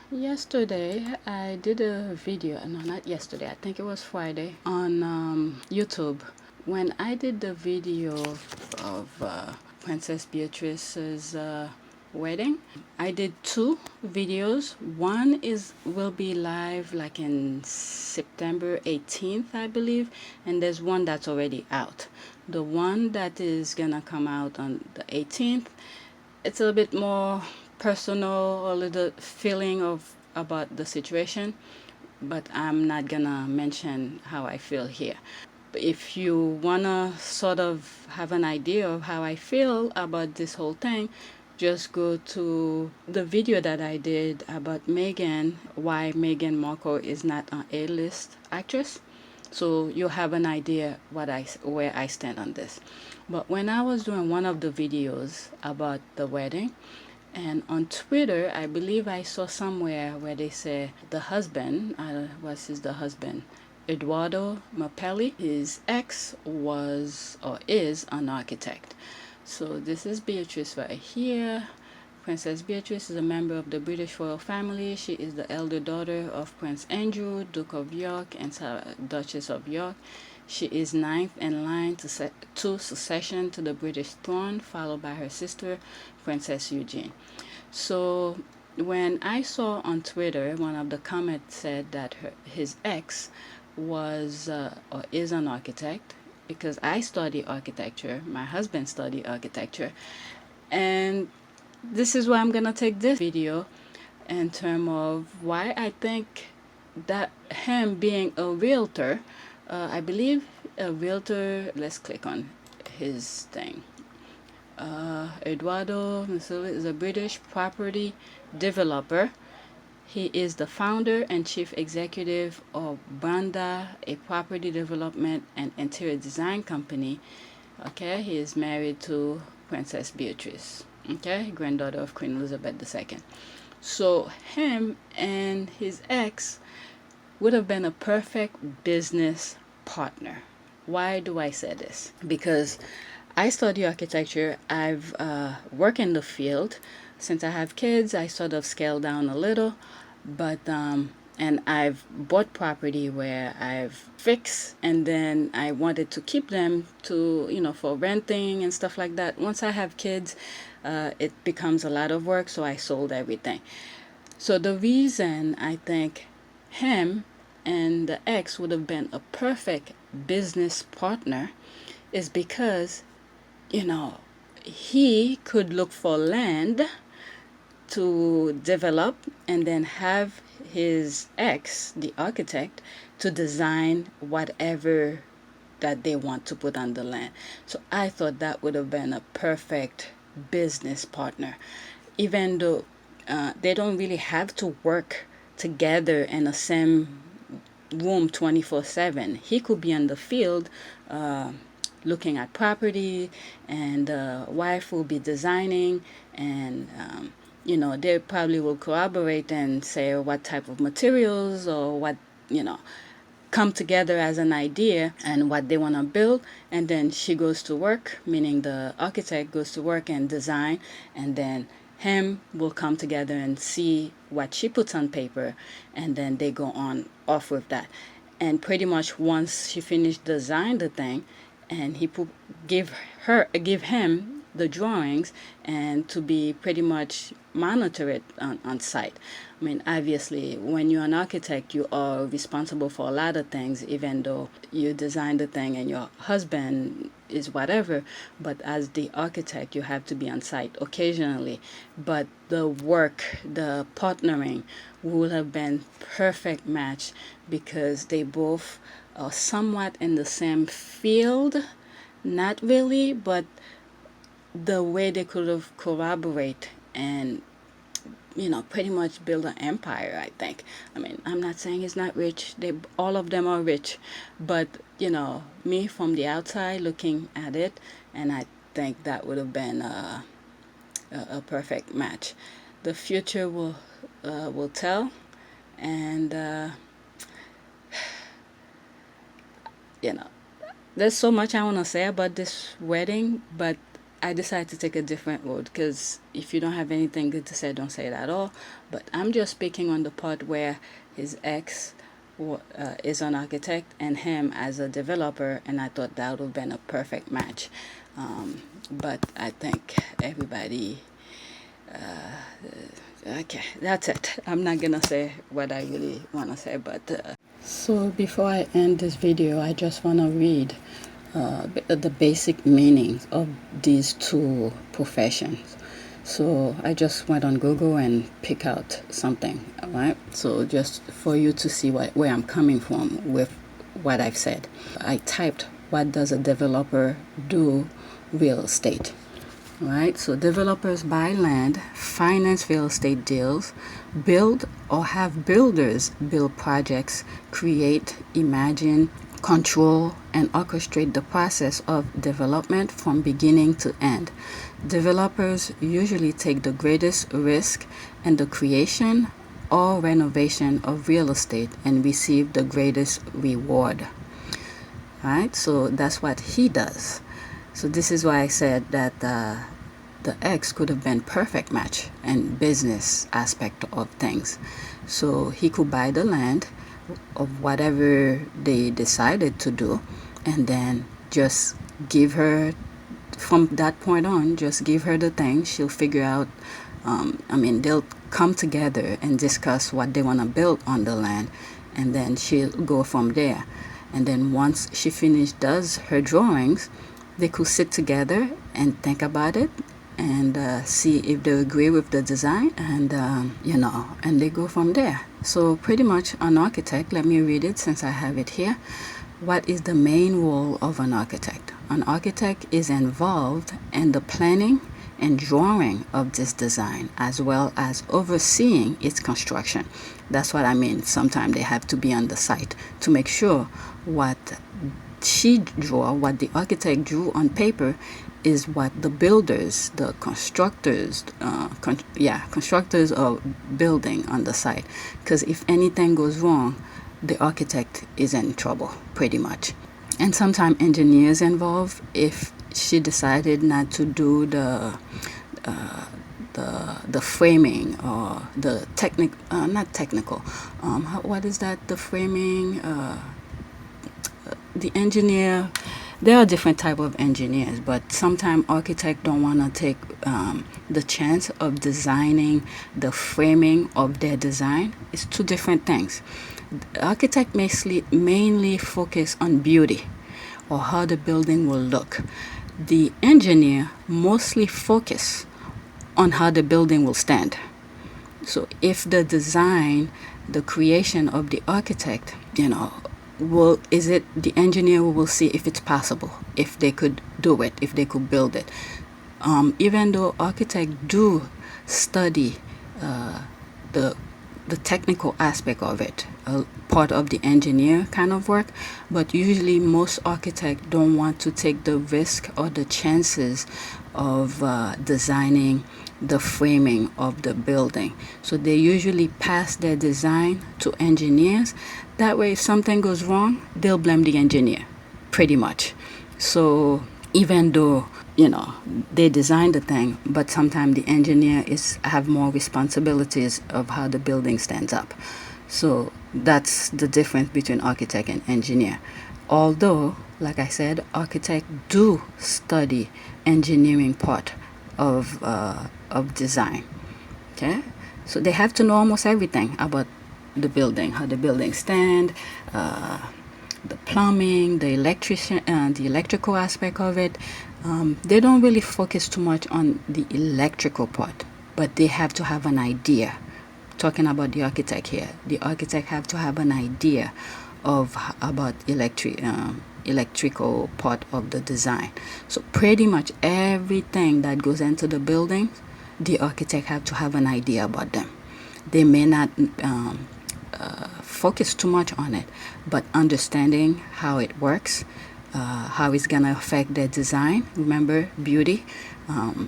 Yesterday, I did a video, no, not yesterday, I think it was Friday, on YouTube. When I did the video of Princess Beatrice's wedding, I did two videos. One will be live like in September 18th, I believe, and there's one that's already out. The one that is gonna come out on the 18th, it's a little bit more personal, a little feeling of about the situation, but I'm not gonna mention how I feel here. If you wanna sort of have an idea of how I feel about this whole thing, just go to the video that I did about Megan, why Meghan Markle is not an A-list actress. So you have an idea where I stand on this. But when I was doing one of the videos about the wedding, and on Twitter, I believe I saw somewhere where they say the husband, the husband? Eduardo Mapelli, his ex was or is an architect. So this is Beatrice right here. Princess Beatrice is a member of the British royal family. She is the elder daughter of Prince Andrew, Duke of York, and Sarah, Duchess of York. She is ninth in line to succession to the British throne, followed by her sister, Princess Eugenie. So when I saw on Twitter, one of the comments said that his ex was or is an architect, because I study architecture, my husband studied architecture, and this is why I'm gonna take this video in terms of why I think that him being a realtor, I believe a realtor, let's click on his thing. Eduardo Mapelli is a British property developer. He is the founder and chief executive of Banda, a property development and interior design company. Okay, he is married to Princess Beatrice, okay, granddaughter of Queen Elizabeth II. So him and his ex would have been a perfect business partner. Why do I say this? Because I study architecture. I've worked in the field. Since I have kids, I sort of scaled down a little, but and I've bought property where I've fixed, and then I wanted to keep them to, for renting and stuff like that. Once I have kids, it becomes a lot of work, so I sold everything. So the reason I think him and the ex would have been a perfect business partner is because, he could look for land to develop and then have his ex, the architect, to design whatever that they want to put on the land. So I thought that would have been a perfect business partner, even though they don't really have to work together in the same room 24/7. He could be in the field looking at property, and the wife will be designing, and they probably will collaborate and say what type of materials or what, come together as an idea and what they want to build. And then she goes to work, meaning the architect goes to work and design, and then him will come together and see what she puts on paper, and then they go on off with that. And pretty much once she finished design the thing, and give him the drawings, and to be pretty much monitor it on site. I mean, obviously, when you're an architect, you are responsible for a lot of things, even though you design the thing and your husband is whatever. But as the architect, you have to be on site occasionally. But the work, the partnering, would have been perfect match, because they both are somewhat in the same field. Not really, but the way they could have collaborate and pretty much build an empire, I think. I mean, I'm not saying he's not rich. All of them are rich, but me from the outside looking at it, and I think that would have been a perfect match. The future will tell, and there's so much I want to say about this wedding, but I decided to take a different road, because if you don't have anything good to say, don't say it at all. But I'm just speaking on the part where his ex is an architect and him as a developer, and I thought that would have been a perfect match. But I think everybody, okay, that's it. I'm not gonna say what I really want to say, but so before I end this video, I just want to read the basic meanings of these two professions. So I just went on Google and pick out something, all right? So just for you to see where I'm coming from with what I've said. I typed, what does a developer do real estate? All right, so developers buy land, finance real estate deals, build or have builders build projects, create, imagine, control, and orchestrate the process of development from beginning to end. Developers usually take the greatest risk in the creation or renovation of real estate and receive the greatest reward. Right? So that's what he does. So this is why I said that the ex could have been perfect match in business aspect of things. So he could buy the land of whatever they decided to do, and then just give her, from that point on, just give her the thing. She'll figure out, they'll come together and discuss what they want to build on the land, and then she'll go from there. And then once she does her drawings, they could sit together and think about it and see if they agree with the design, and and they go from there. So pretty much an architect, let me read it since I have it here. What is the main role of an architect? An architect is involved in the planning and drawing of this design, as well as overseeing its construction. That's what I mean. Sometimes they have to be on the site to make sure what the architect drew on paper is what the builders, the constructors are building on the site. Because if anything goes wrong, the architect is in trouble, pretty much. And sometimes engineers involved if she decided not to do the framing or the what is that, the framing, the engineer. There are different type of engineers, but sometimes architects don't want to take the chance of designing the framing of their design. It's two different things. The architect mainly focus on beauty or how the building will look. The engineer mostly focus on how the building will stand. So if the design, the creation of the architect, the engineer will see if it's possible, if they could do it, if they could build it. Even though architects do study the technical aspect of it, part of the engineer kind of work, but usually most architects don't want to take the risk or the chances of designing the framing of the building. So they usually pass their design to engineers. That way, if something goes wrong, they'll blame the engineer, pretty much. So even though, they designed the thing, but sometimes the engineer have more responsibilities of how the building stands up. So that's the difference between architect and engineer. Although, like I said, architects do study engineering part of design. Okay, so they have to know almost everything about the building, how the building stand, the plumbing, the electrical aspect of it. They don't really focus too much on the electrical part, but they have to have an idea. Talking about the architect here, the architect have to have an idea about electrical part of the design. So pretty much everything that goes into the building, the architect have to have an idea about them. They may not focus too much on it, but understanding how it works, how it's gonna affect their design. Remember, beauty,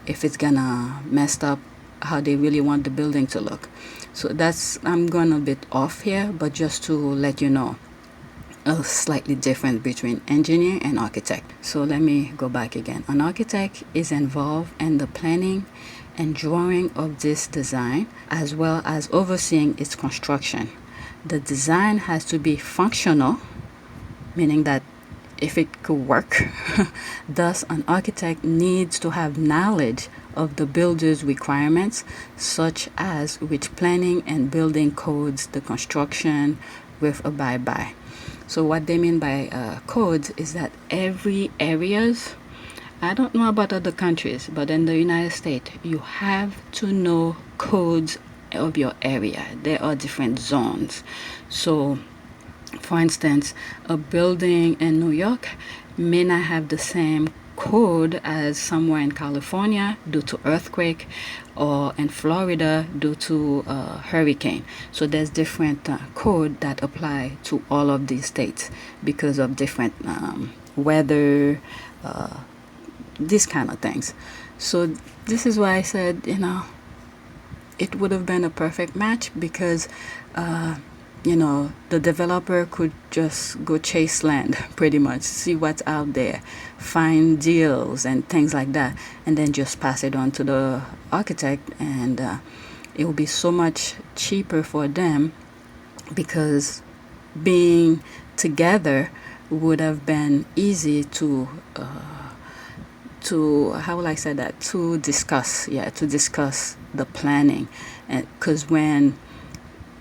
if it's gonna mess up how they really want the building to look. So I'm going a bit off here, but just to let you know. slightly different between engineer and architect. So let me go back again. An architect is involved in the planning and drawing of this design, as well as overseeing its construction. The design has to be functional, meaning that if it could work. Thus, an architect needs to have knowledge of the builder's requirements, such as which planning and building codes the construction will abide by. So what they mean by codes is that every areas, I don't know about other countries, but in the United States, you have to know codes of your area. There are different zones. So for instance, a building in New York may not have the same code as somewhere in California due to earthquake, or in Florida due to hurricane. So there's different code that apply to all of these states because of different weather, these kind of things. So this is why I said, it would have been a perfect match, because the developer could just go chase land, pretty much, see what's out there, find deals and things like that, and then just pass it on to the architect, and it will be so much cheaper for them, because being together would have been easy to how will I say that, to discuss the planning. And because when,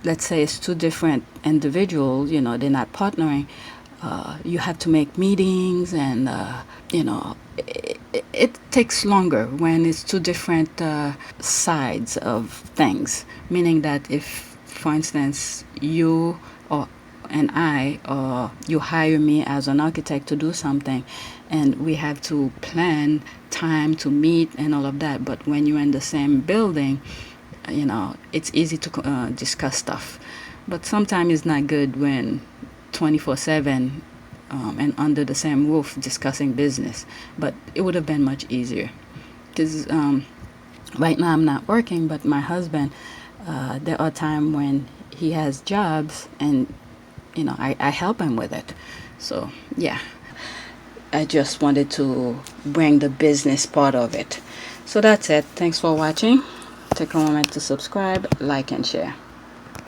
let's say, it's two different individuals, they're not partnering, you have to make meetings, and it takes longer when it's two different sides of things, meaning that if, for instance, you or you hire me as an architect to do something, and we have to plan time to meet and all of that, but when you're in the same building, it's easy to discuss stuff. But sometimes it's not good when 24/7 and under the same roof discussing business. But it would have been much easier, because right now I'm not working, but my husband, there are times when he has jobs, and I help him with it. So yeah, I just wanted to bring the business part of it. So that's it. Thanks for watching. Take a moment to subscribe, like, and share.